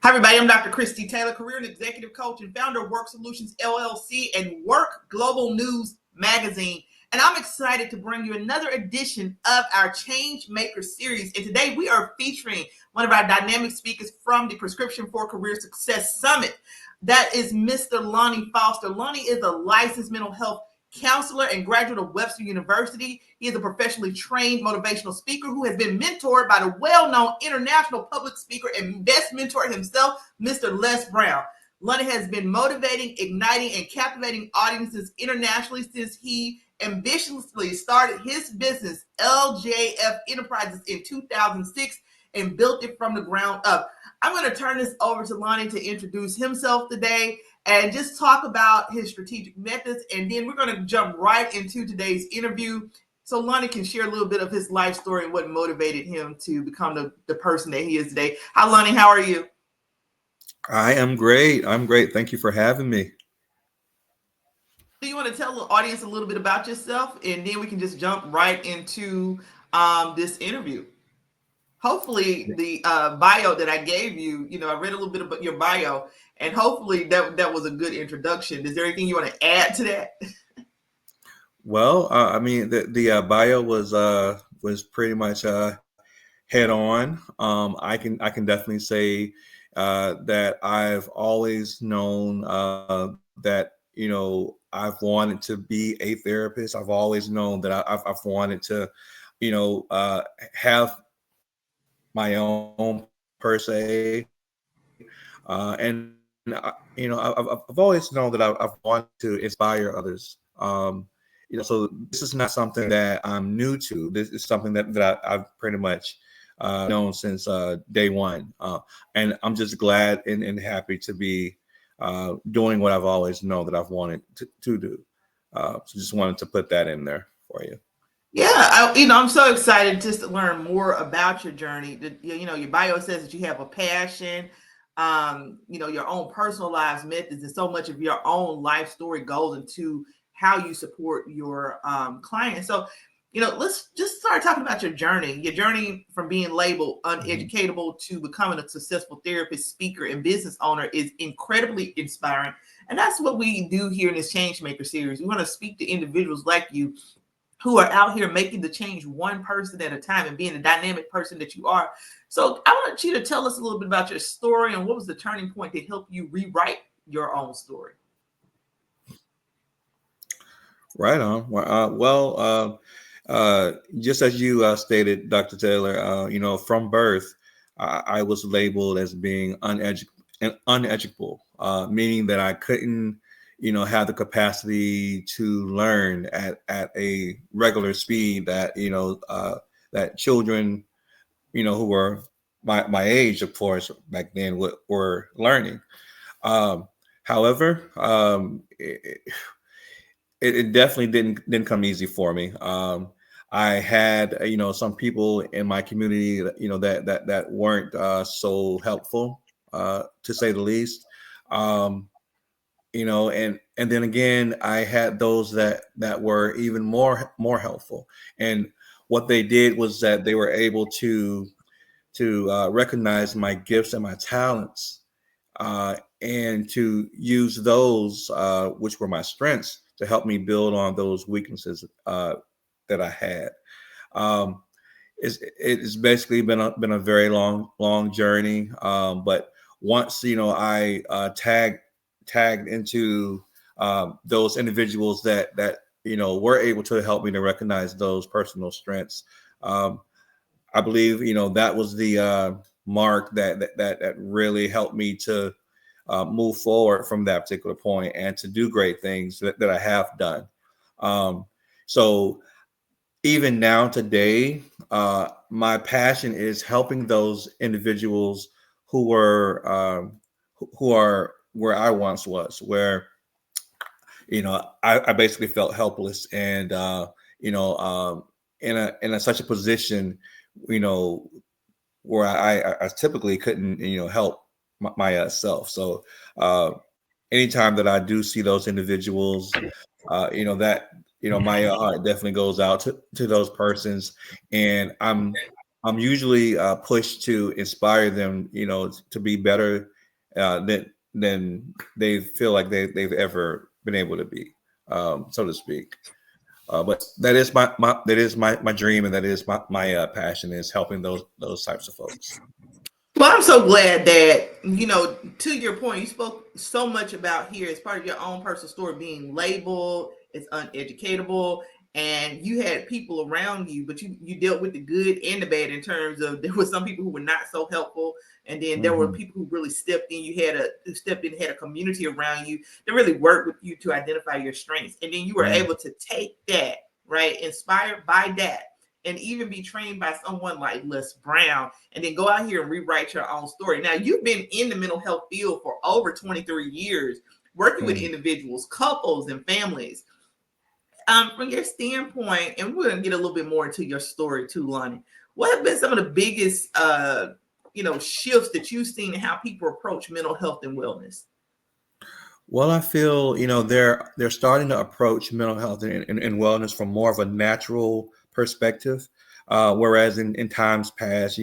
Hi, everybody. I'm Dr. Christy Taylor, career and executive coach and founder of Work Solutions LLC and Work Global News Magazine. And I'm excited to bring you another edition of our Changemaker series. And today we are featuring one of our dynamic speakers from the Prescription for Career Success Summit. That is Mr. Lonnie Foster. Lonnie is a licensed mental health counselor and graduate of Webster University. He is a professionally trained motivational speaker who has been mentored by the well-known international public speaker and best mentor himself, Mr. Les Brown. Lonnie has been motivating, igniting, and captivating audiences internationally since he ambitiously started his business, LJF Enterprises, in 2006 and built it from the ground up. I'm going to turn this over to Lonnie to introduce himself today and just talk about his strategic methods. And then we're going to jump right into today's interview so Lonnie can share a little bit of his life story and what motivated him to become the person that he is today. Hi, Lonnie. How are you? I am great. I'm great. Thank you for having me. Do you want to tell the audience a little bit about yourself? And then we can just jump right into this interview. Hopefully the bio that I gave you, I read a little bit about your bio, and hopefully that was a good introduction. Is there anything you want to add to that? Well, I mean, the bio was pretty much head on. I can definitely say that I've always known that I've wanted to be a therapist. I've always known that I've wanted to have my own per se, and I've always known that I've wanted to inspire others. So this is not something that I'm new to. This is something that I've pretty much known since day one, and I'm just glad and happy to be doing what I've always known that I've wanted to do. So just wanted to put that in there for you. Yeah, I'm so excited just to learn more about your journey. Your bio says that you have a passion, your own personalized methods, and so much of your own life story goes into how you support your clients. So, let's just start talking about your journey from being labeled uneducable to becoming a successful therapist, speaker, and business owner is incredibly inspiring. And that's what we do here in this Changemaker series. We want to speak to individuals like you who are out here making the change one person at a time and being the dynamic person that you are. So I want you to tell us a little bit about your story and what was the turning point to help you rewrite your own story. Right on. Just as you stated, Dr. Taylor, from birth, I was labeled as being uneducable, meaning that I couldn't have the capacity to learn at a regular speed that that children who were my age, of course, back then were learning. However, it definitely didn't come easy for me. I had some people in my community that weren't so helpful, to say the least. And then again, I had those that were even more helpful. And what they did was that they were able to recognize my gifts and my talents, and to use those, which were my strengths, to help me build on those weaknesses that I had. It's basically been a very long journey, but once I tagged into those individuals that were able to help me to recognize those personal strengths. I believe that was the mark that really helped me to move forward from that particular point and to do great things that I have done. So even now today, my passion is helping those individuals who are where I once was, where I basically felt helpless and in such a position where I typically couldn't help myself. So anytime that I do see those individuals, my heart definitely goes out to those persons, and I'm usually pushed to inspire them, to be better than they feel like they've ever been able to be, so to speak. But that is my dream, and that is my passion, is helping those types of folks. Well, I'm so glad that, to your point, you spoke so much about here as part of your own personal story being labeled, it's uneducatable, and you had people around you, but you dealt with the good and the bad in terms of there were some people who were not so helpful, and then there were Hmm. people who really stepped in. Who stepped in, had a community around you that really worked with you to identify your strengths, and then you were Yeah. able to take that, right, inspired by that, and even be trained by someone like Les Brown, and then go out here and rewrite your own story. Now, you've been in the mental health field for over 23 years, working with Mm. individuals, couples, and families. From your standpoint, and we're going to get a little bit more into your story too, Lonnie. What have been some of the biggest, shifts that you've seen in how people approach mental health and wellness? Well, I feel they're starting to approach mental health and wellness from more of a natural perspective, whereas in times past,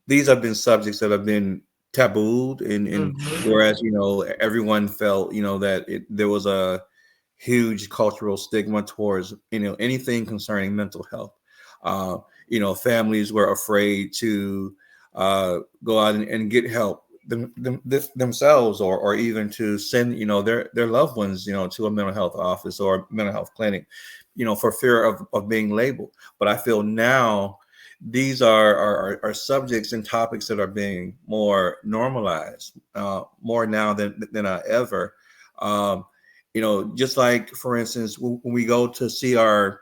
these have been subjects that have been tabooed, and Mm-hmm. whereas everyone felt that there was a huge cultural stigma towards anything concerning mental health. Uh, Families were afraid to go out and get help themselves, or even to send their loved ones to a mental health office or mental health clinic, for fear of being labeled. But I feel now these are subjects and topics that are being more normalized, more now than ever. Um, just like, for instance, when we go to see our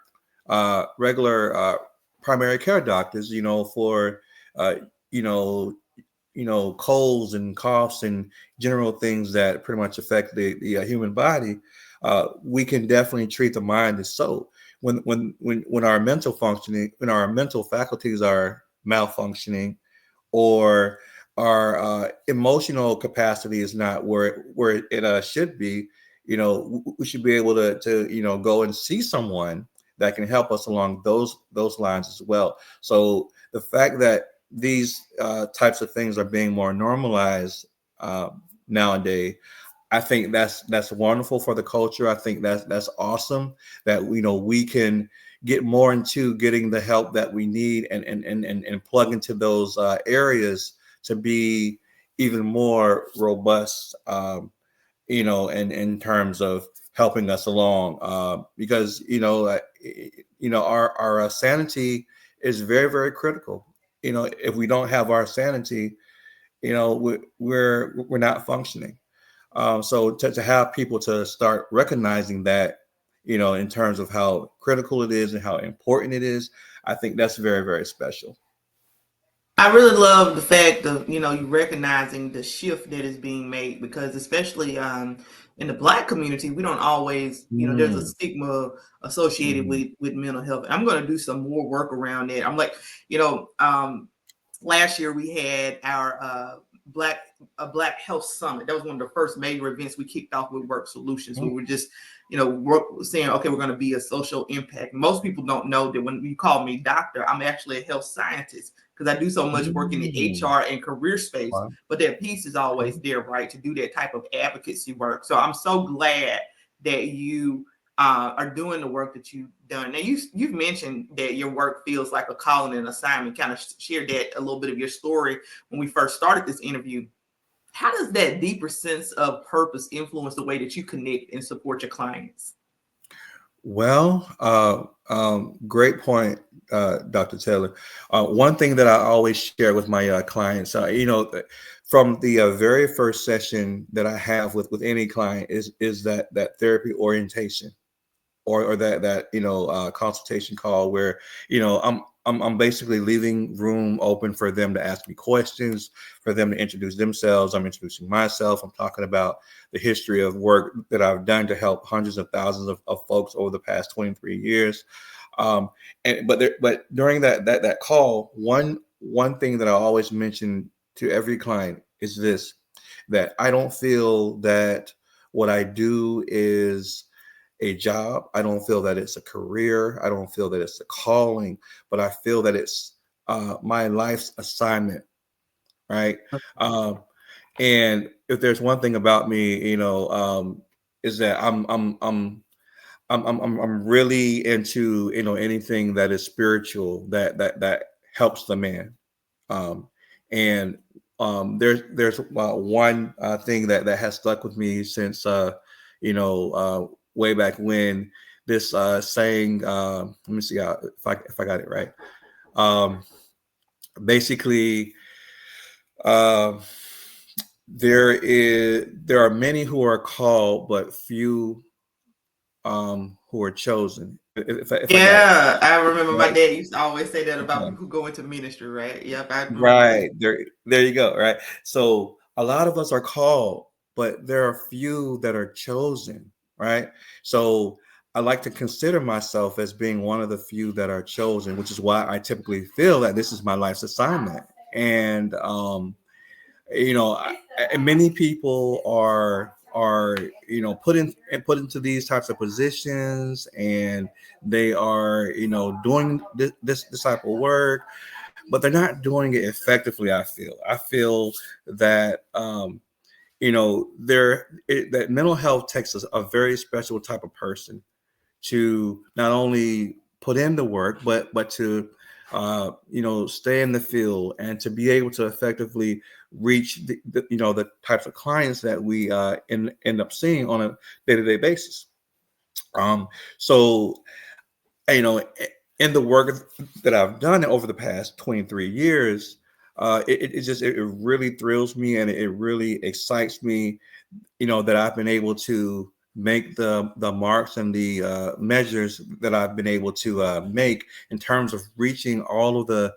regular primary care doctors, for uh, you know colds and coughs and general things that pretty much affect the human body, we can definitely treat the mind as so. When our mental faculties are malfunctioning, or our emotional capacity is not where it should be, we should be able to go and see someone that can help us along those lines as well. So the fact that these types of things are being more normalized uh, nowadays, I think that's wonderful for the culture. I think that's awesome that we can get more into getting the help that we need, and plug into those areas to be even more robust, and in terms of helping us along, because our sanity is very, very critical. If we don't have our sanity, we're not functioning. So to have people to start recognizing that, in terms of how critical it is and how important it is, I think that's very, very special. I really love the fact of you recognizing the shift that is being made, because especially in the Black community, we don't always, there's a Mm, stigma associated mhm. with mental health. I'm going to do some more work around it. I'm like, last year we had our black Black Health Summit. That was one of the first major events we kicked off with Work Solutions. We were just saying, okay, we're going to be a social impact. Most people don't know that when you call me doctor, I'm actually a health scientist, because I do so much work in the Mm. HR and career space. Wow. But that piece is always there, right, to do that type of advocacy work. So I'm so glad that you are doing the work that you've done. Now, you've mentioned that your work feels like a calling and assignment. Kind of shared that a little bit of your story when we first started this interview. How does that deeper sense of purpose influence the way that you connect and support your clients? Well, great point, Dr. Taylor. One thing that I always share with my clients, from the very first session that I have with any client, is that therapy orientation, or that consultation call, where I'm basically leaving room open for them to ask me questions, for them to introduce themselves. I'm introducing myself. I'm talking about the history of work that I've done to help hundreds of thousands of folks over the past 23 years. But during that call, one thing that I always mention to every client is this: that I don't feel that what I do is a job. I don't feel that it's a career. I don't feel that it's a calling, but I feel that it's my life's assignment, right? Um, And if there's one thing about me, is that I'm really into, anything that is spiritual, that helps the man. Um, and there's one thing that has stuck with me since way back when. This saying, let me see if I got it right. Um, Basically, uh, there are many who are called, but few who are chosen. If I got it Yeah, I remember my right. dad used to always say that about Okay. people who go into ministry, right? Yep, I remember that. Right. There you go. Right. So a lot of us are called, but there are few that are chosen. Right. So I like to consider myself as being one of the few that are chosen, which is why I typically feel that this is my life's assignment. And many people are put into these types of positions, and they are doing this type of work, but they're not doing it effectively. I feel that that mental health takes a very special type of person to not only put in the work, but to stay in the field and to be able to effectively reach the types of clients that we end up seeing on a day-to-day basis. So you know, in the work that I've done over the past 23 years, it really thrills me, and it really excites me, that I've been able to make the marks and the measures that I've been able to make in terms of reaching all of the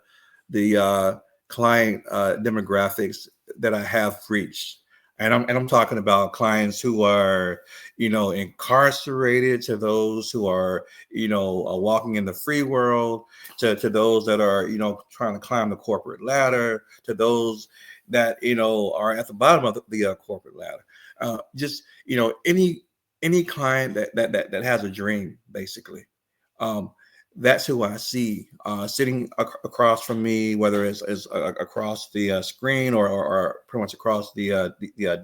client demographics that I have reached. And I'm talking about clients who are, incarcerated, to those who are, walking in the free world, to those that are, trying to climb the corporate ladder, to those that, are at the bottom of the corporate ladder. Just, any client that has a dream, basically. Um, that's who I see sitting across from me, whether it's across the screen, or pretty much across the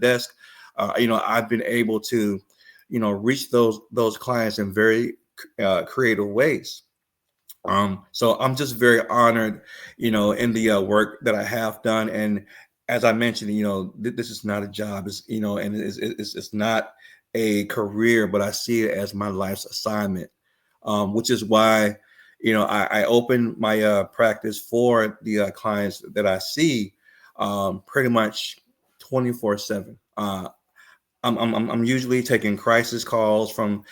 desk. I've been able to, reach those clients in very creative ways. So I'm just very honored, in the work that I have done. And as I mentioned, this is not a job, and it's not a career, but I see it as my life's assignment, which is why, I open my practice for the clients that I see pretty much 24/7. I'm usually taking crisis calls from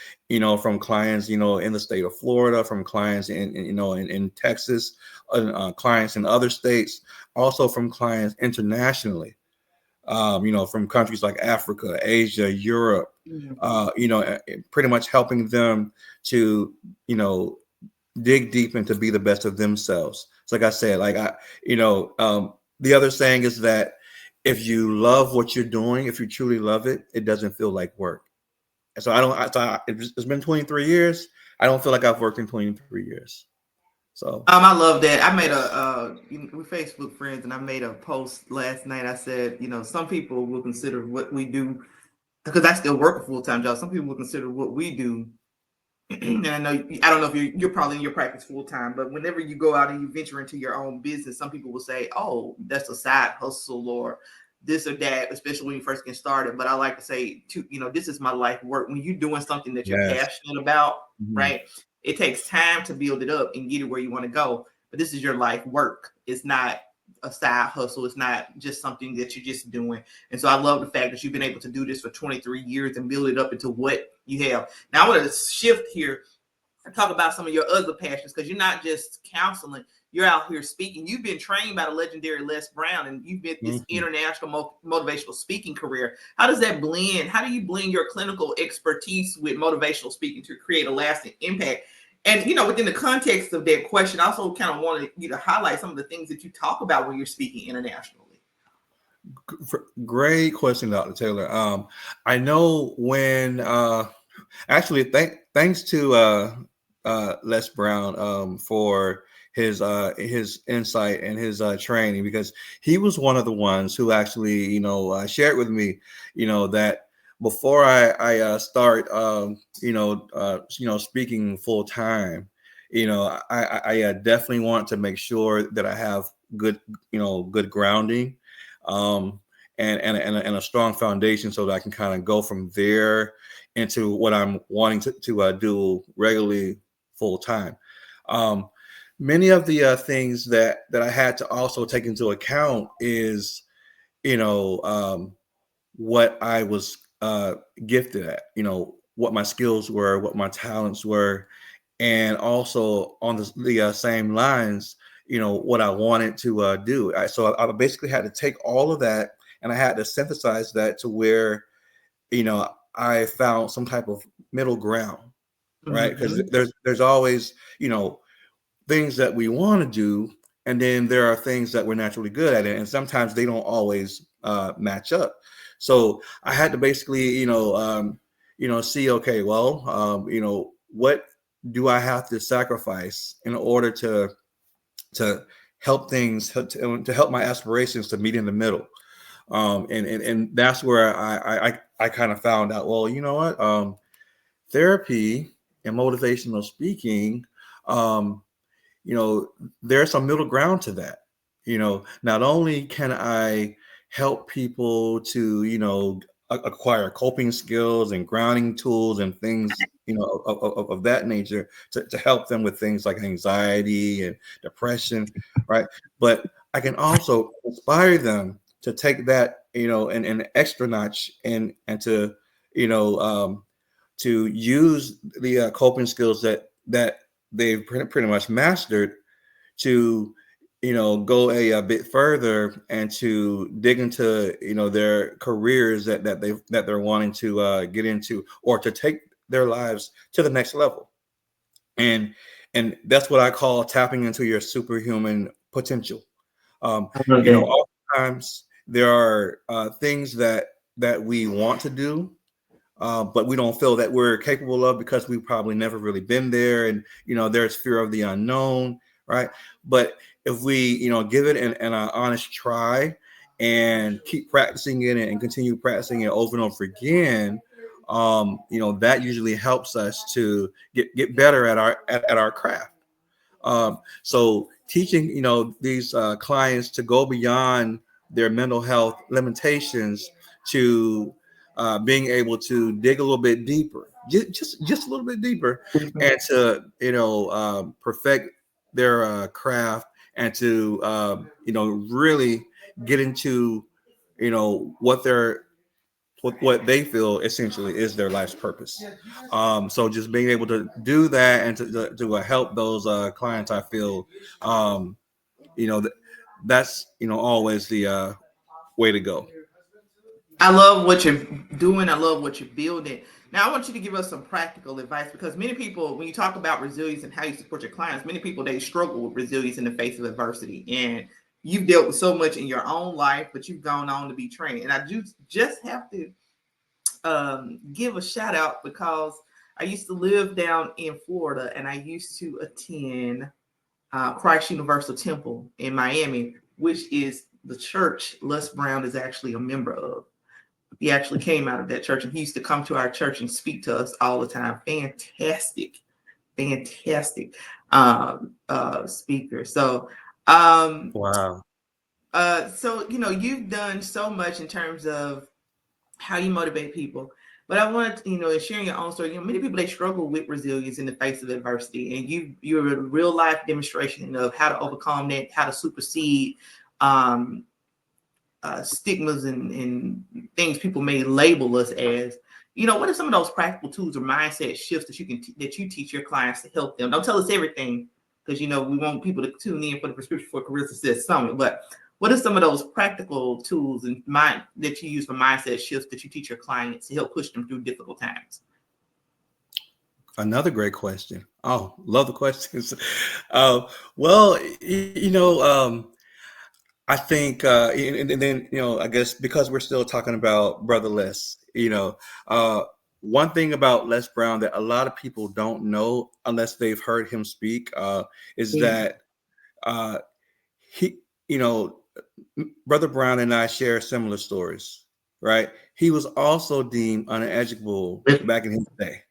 clients, in the state of Florida, from clients in Texas, clients in other states, also from clients internationally, from countries like Africa, Asia, Europe, Mhm. pretty much helping them to, dig deep and to be the best of themselves. So like I said, the other saying is that if you love what you're doing, if you truly love it, it doesn't feel like work. And so it's been 23 years. I don't feel like I've worked in 23 years. So I love that. I made we Facebook friends, and I made a post last night. I said, some people will consider what we do, because I still work a full time job. Some people will consider what we do, and I don't know if you're probably in your practice full time, but whenever you go out and you venture into your own business, some people will say, "Oh, that's a side hustle," or this or that, especially when you first get started. But I like to say, this is my life work. When you're doing something that you're yes. passionate about, Mhm. right? It takes time to build it up and get it where you want to go. But this is your life work. It's not a side hustle. It's not just something that you're just doing. And so I love the fact that you've been able to do this for 23 years and build it up into what you have. Now I want to shift here and talk about some of your other passions, because you're not just counseling, you're out here speaking. You've been trained by the legendary Les Brown, and you've been this Mhm. international motivational speaking career. How does that blend? How do you blend your clinical expertise with motivational speaking to create a lasting impact? And within the context of that question, I also kind of wanted you to highlight some of the things that you talk about when you're speaking internationally. Great question, Dr. Taylor. I know when actually thanks to Les Brown for his insight and his training, because he was one of the ones who actually, shared with me, that before I start, speaking full time, I definitely want to make sure that I have good, good grounding, um, and a strong foundation, so that I can kind of go from there into what I'm wanting to do regularly full time. Um, Many of the things that I had to also take into account is, you know, um, what I was gifted at, what my skills were, what my talents were, and also on the same lines, what I wanted to do. So I basically had to take all of that, and I had to synthesize that to where, I found some type of middle ground, right? Because Mhm. there's always, things that we want to do, and then there are things that we're naturally good at, and sometimes they don't always match up. So I had to basically, see, okay, well, what do I have to sacrifice in order to help things to help my aspirations to meet in the middle. And that's where I kind of found out, well, you know what, therapy and motivational speaking, um, there's some middle ground to that. Not only can I help people to, acquire coping skills and grounding tools and things, of that nature, to help them with things like anxiety and depression, right? But I can also inspire them to take that, an extra notch, and you know, um, to use the coping skills that they've pretty much mastered, to go a bit further, and to dig into their careers that they're wanting to get into, or to take their lives to the next level. And and that's what I call tapping into your superhuman potential. I love that. Oftentimes there are things that we want to do, but we don't feel that we're capable of, because we've probably never really been there, and there's fear of the unknown, right? But if we give it an honest try, and keep practicing it, and continue practicing it over and over again, that usually helps us to get better at our craft. So teaching, these clients to go beyond their mental health limitations, to being able to dig a little bit deeper, just a little bit deeper, and to perfect their craft, and to really get into what they feel essentially is their life's purpose. So just being able to do that, and to help those clients, I feel, um, that's always the way to go. I love what you're doing. I love what you're building. Now, I want you to give us some practical advice, because many people, when you talk about resilience and how you support your clients, many people, they struggle with resilience in the face of adversity. And you've dealt with so much in your own life, but you've gone on to be trained. And I do just have to give a shout out, because I used to live down in Florida, and I used to attend Christ Universal Temple in Miami, which is the church Les Brown is actually a member of. He actually came out of that church, and he used to come to our church and speak to us all the time. Fantastic, fantastic speaker. Um, Wow. so you've done so much in terms of how you motivate people. But I want to, sharing your own story. Many people, they struggle with resilience in the face of adversity, and you're a real life demonstration of how to overcome that, how to supersede um, stigmas and things people may label us as. What are some of those practical tools or mindset shifts that that you teach your clients to help them? Don't tell us everything, because we want people to tune in for the Prescription for Career Success Summit. But what are some of those practical tools and mind that you use for mindset shifts that you teach your clients to help push them through difficult times? Another great question. Oh, love the questions. uh, well, I think, and then, I guess because we're still talking about Brother Les, uh, one thing about Les Brown that a lot of people don't know unless they've heard him speak, is Yeah. that uh, he, you know, Brother Brown and I share similar stories, right? He was also deemed uneducable back in his day,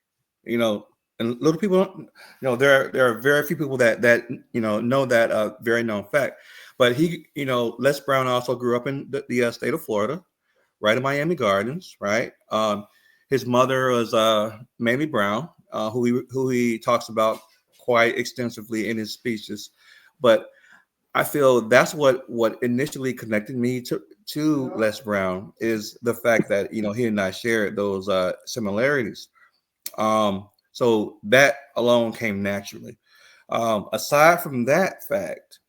you know, and little people don't, there are very few people that know that very known fact. But he, Les Brown also grew up in the state of Florida, right in Miami Gardens, right? His mother was Mamie Brown, who he talks about quite extensively in his speeches, but I feel that's what initially connected me to Les Brown is the fact that he and I shared those similarities. So that alone came naturally. Aside from that fact,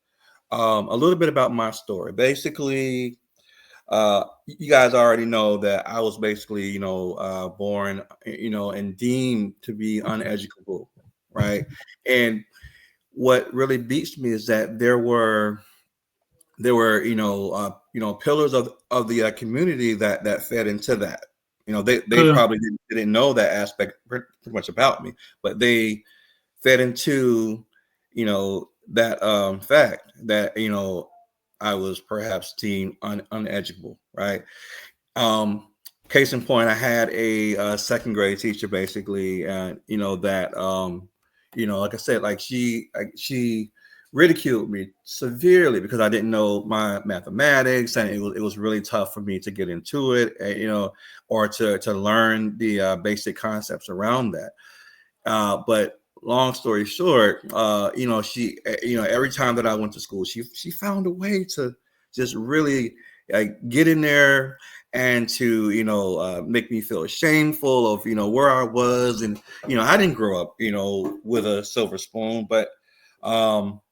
a little bit about my story. Basically, you guys already know that I was basically born and deemed to be uneducable, right? And what really beats me is that there were pillars of the community that fed into that. They probably didn't know that aspect pretty much about me, but they fed into that fact that I was perhaps deemed uneducable, right? um Case in point, I had a second grade teacher basically, and that like I said, like she ridiculed me severely because I didn't know my mathematics, and it was really tough for me to get into it, or to learn the basic concepts around that. But long story short, she, every time that I went to school, she found a way to just really get in there and to make me feel shameful of where I was. And I didn't grow up with a silver spoon, but um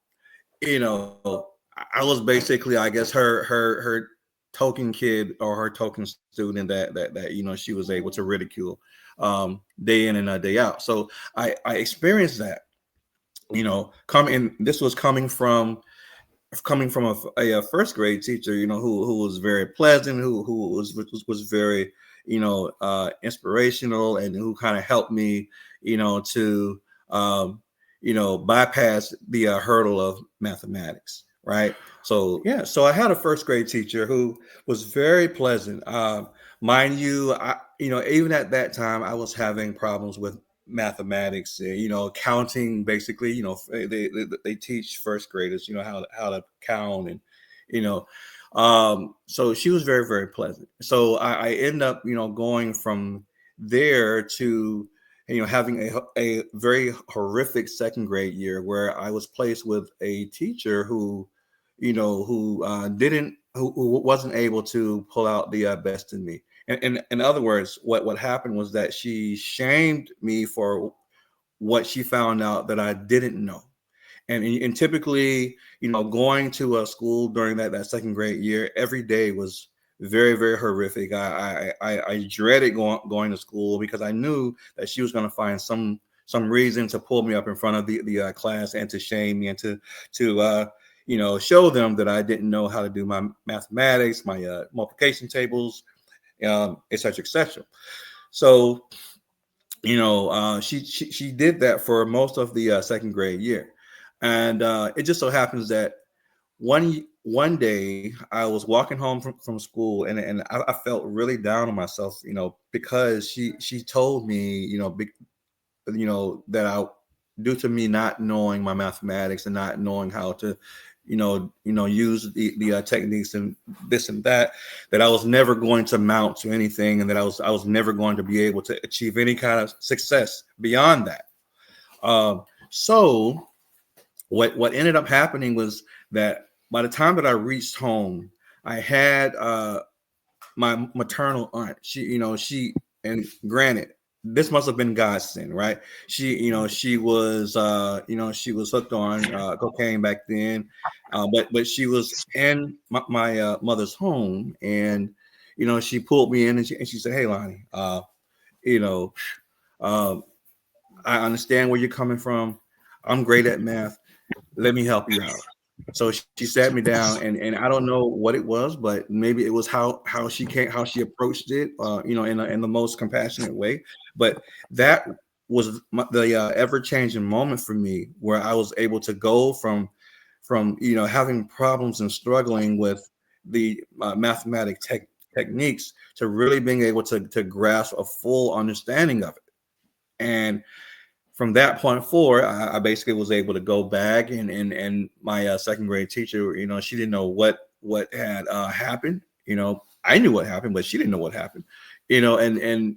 I was basically, I guess, her token kid, or her token student that she was able to ridicule day in and day out. So I experienced that. Coming this was coming from a first grade teacher, who was very pleasant, who was very inspirational, and who kind of helped me to bypass the hurdle of mathematics, right? So yeah, so I had a first grade teacher who was very pleasant. Mind you, even at that time, I was having problems with mathematics, counting. Basically, they teach first graders how to count, and you know so she was very, very pleasant. So I end up going from there to having a very horrific second grade year, where I was placed with a teacher who wasn't able to pull out the best in me. And in other words, what happened was that she shamed me for what she found out that I didn't know. And typically, going to a school during that second grade year, every day was very, very horrific. I dreaded going to school because I knew that she was going to find some reason to pull me up in front of the class, and to shame me, and to show them that I didn't know how to do my mathematics, my multiplication tables, et cetera, et cetera. So she did that for most of the second grade year. And it just so happens that one day I was walking home from school, and I felt really down on myself, because she told me, that due to me not knowing my mathematics and not knowing how to, use the techniques and this and that I was never going to mount to anything, and that I was never going to be able to achieve any kind of success beyond that. So what ended up happening was that by the time that I reached home, I had my maternal aunt. And granted, this must have been God's sin, right? She was hooked on cocaine back then, but she was in my mother's home, and she pulled me in, and she said, "Hey, Lonnie, you know, um, I understand where you're coming from. I'm great at math. Let me help you out." So she sat me down, and I don't know what it was, but maybe it was how she approached it, in the most compassionate way. But that was the ever changing moment for me, where I was able to go from having problems and struggling with the mathematic techniques to really being able to grasp a full understanding of it. And from that point forward, I basically was able to go back, and my second grade teacher, she didn't know what had happened. I knew what happened, but she didn't know what happened. And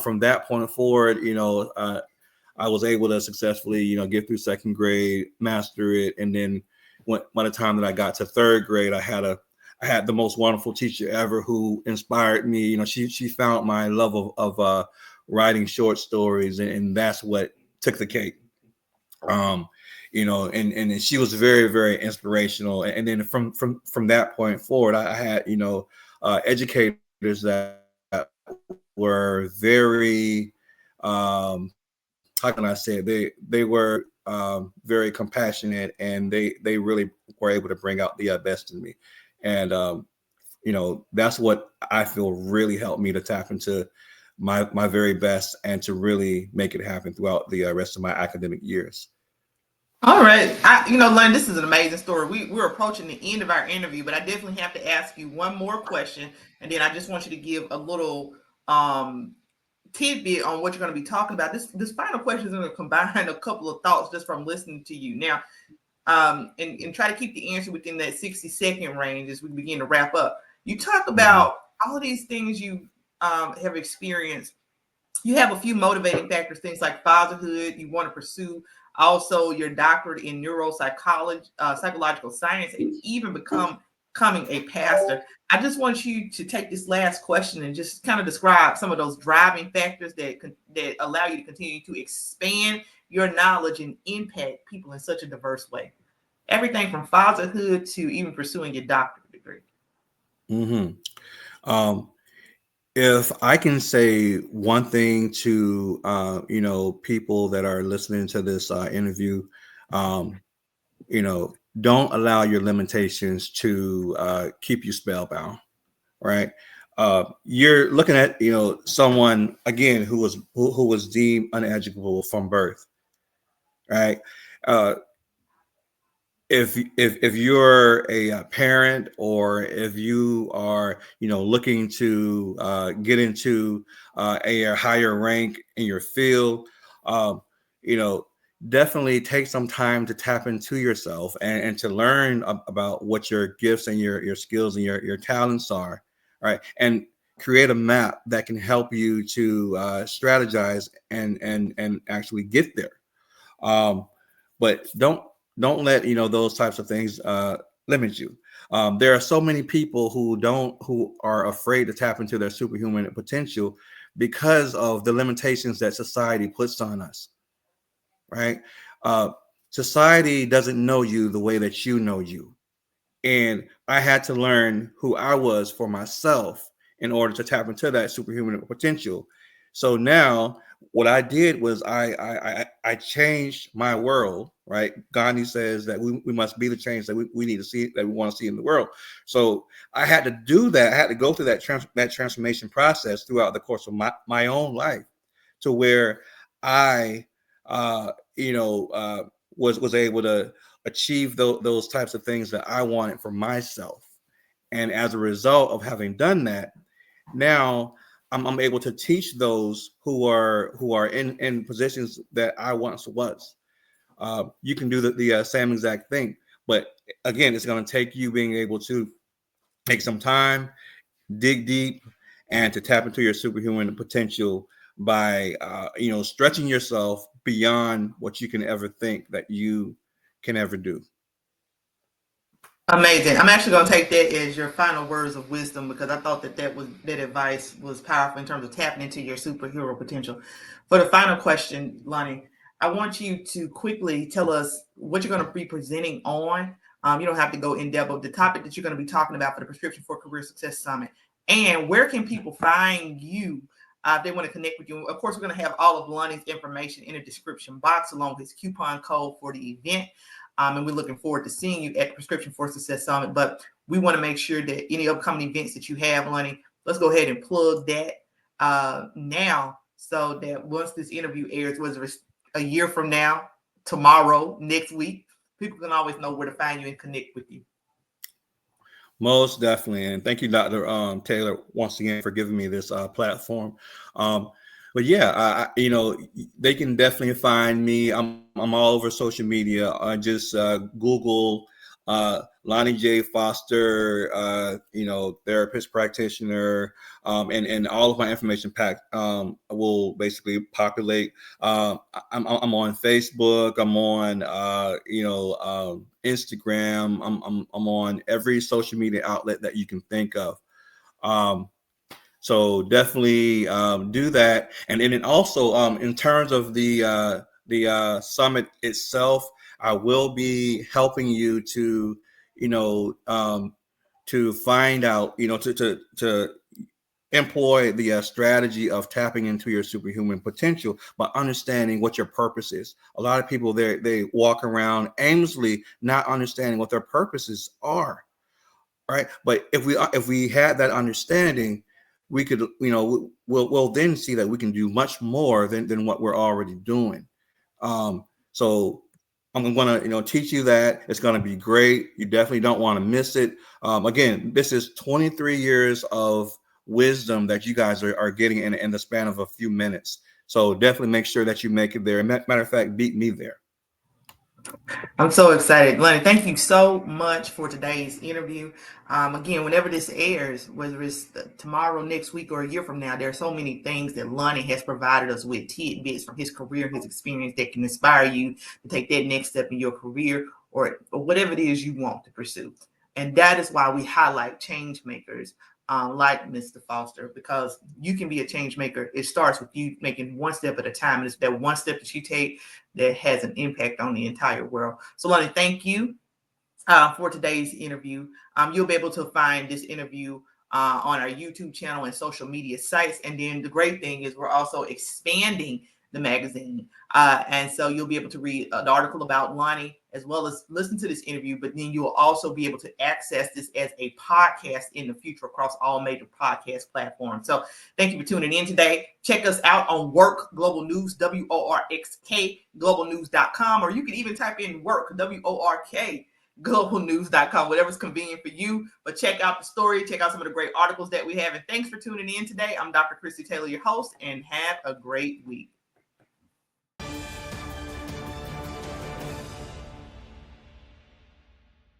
from that point forward, I was able to successfully, get through second grade, master it, and then by the time that I got to third grade, I had the most wonderful teacher ever who inspired me. She found my love of writing short stories, and that's what took the cake. And she was very, very inspirational. And then from that point forward, I had educators that were very how can I say it? They were very compassionate, and they really were able to bring out the best in me. And that's what I feel really helped me to tap into my very best and to really make it happen throughout the rest of my academic years. All right. Len, this is an amazing story. We're approaching the end of our interview, but I definitely have to ask you one more question. And then I just want you to give a little tidbit on what you're going to be talking about. This final question is going to combine a couple of thoughts just from listening to you. Now, and try to keep the answer within that 60-second range as we begin to wrap up. You talk about all of these things you have experienced. You have a few motivating factors, things like fatherhood, you want to pursue also your doctorate in neuropsychology, psychological science, and even becoming a pastor. I just want you to take this last question and just kind of describe some of those driving factors that allow you to continue to expand your knowledge and impact people in such a diverse way. Everything from fatherhood to even pursuing your doctorate degree. Mm-hmm. Um, if I can say one thing to people that are listening to this interview, um, don't allow your limitations to keep you spellbound. Right? You're looking at someone again who was deemed uneducable from birth. Right? Uh, if you're a parent, or if you are looking to get into a higher rank in your field, um, you know definitely take some time to tap into yourself, and to learn about what your gifts and your skills and your talents are, right? And create a map that can help you to strategize and actually get there. Um, but don't let those types of things limit you. There are so many people who are afraid to tap into their superhuman potential because of the limitations that society puts on us, right? uh, Society doesn't know you the way that you know you, and I had to learn who I was for myself in order to tap into that superhuman potential. So now, what I did was I changed my world. Right? Gandhi says that we must be the change that we need to see, that we want to see in the world. So I had to do that. I had to go through that transformation process throughout the course of my own life, to where I was able to achieve those types of things that I wanted for myself. And as a result of having done that, now I'm able to teach those who are in positions that I once was. You can do the same exact thing, but again, it's going to take you being able to take some time, dig deep, and to tap into your superhuman potential by stretching yourself beyond what you can ever think that you can ever do. Amazing. I'm actually going to take that as your final words of wisdom because I thought that advice was powerful in terms of tapping into your superhero potential. For the final question, Lonnie, I want you to quickly tell us what you're going to be presenting on. You don't have to go in depth, but the topic that you're going to be talking about for the Prescription for Career Success Summit, and where can people find you if they want to connect with you. Of course, we're going to have all of Lonnie's information in the description box along with his coupon code for the event. And we're looking forward to seeing you at the Prescription for Success Summit. But we want to make sure that any upcoming events that you have, Lonnie, let's go ahead and plug that now, so that once this interview airs, whether it's a year from now, tomorrow, next week, people can always know where to find you and connect with you. Most definitely, and thank you, Dr. Taylor, once again for giving me this platform. Um, but yeah, they can definitely find me. I'm all over social media. I just Google Lonnie J. Foster, therapist practitioner, and all of my information pack will basically populate. I'm on Facebook. I'm on Instagram. I'm on every social media outlet that you can think of. Um, so definitely do that. And then also in terms of the summit itself, I will be helping you to to find out to employ the strategy of tapping into your superhuman potential by understanding what your purpose is. A lot of people they walk around aimlessly, not understanding what their purposes are. Right, but if we had that understanding, we could we'll then see that we can do much more than what we're already doing. So I'm going to teach you that. It's going to be great. You definitely don't want to miss it. Again, this is 23 years of wisdom that you guys are getting in the span of a few minutes. So definitely make sure that you make it there. Matter of fact, beat me there. I'm so excited. Lonnie, thank you so much for today's interview. Again, whenever this airs, whether it's tomorrow, next week, or a year from now, there are so many things that Lonnie has provided us with, tidbits from his career, his experience that can inspire you to take that next step in your career or whatever it is you want to pursue. And that is why we highlight change makers like Mr. Foster, because you can be a change maker. It starts with you making one step at a time. And it's that one step that you take that has an impact on the entire world. So, Lonnie, thank you for today's interview. You'll be able to find this interview on our YouTube channel and social media sites. And then the great thing is we're also expanding the magazine. And so you'll be able to read an article about Lonnie as well as listen to this interview, but then you'll also be able to access this as a podcast in the future across all major podcast platforms. So thank you for tuning in today. Check us out on Work Global News, WORXK, globalnews.com, or you can even type in work, WORK, globalnews.com, whatever's convenient for you. But check out the story, check out some of the great articles that we have. And thanks for tuning in today. I'm Dr. Christy Taylor, your host, and have a great week.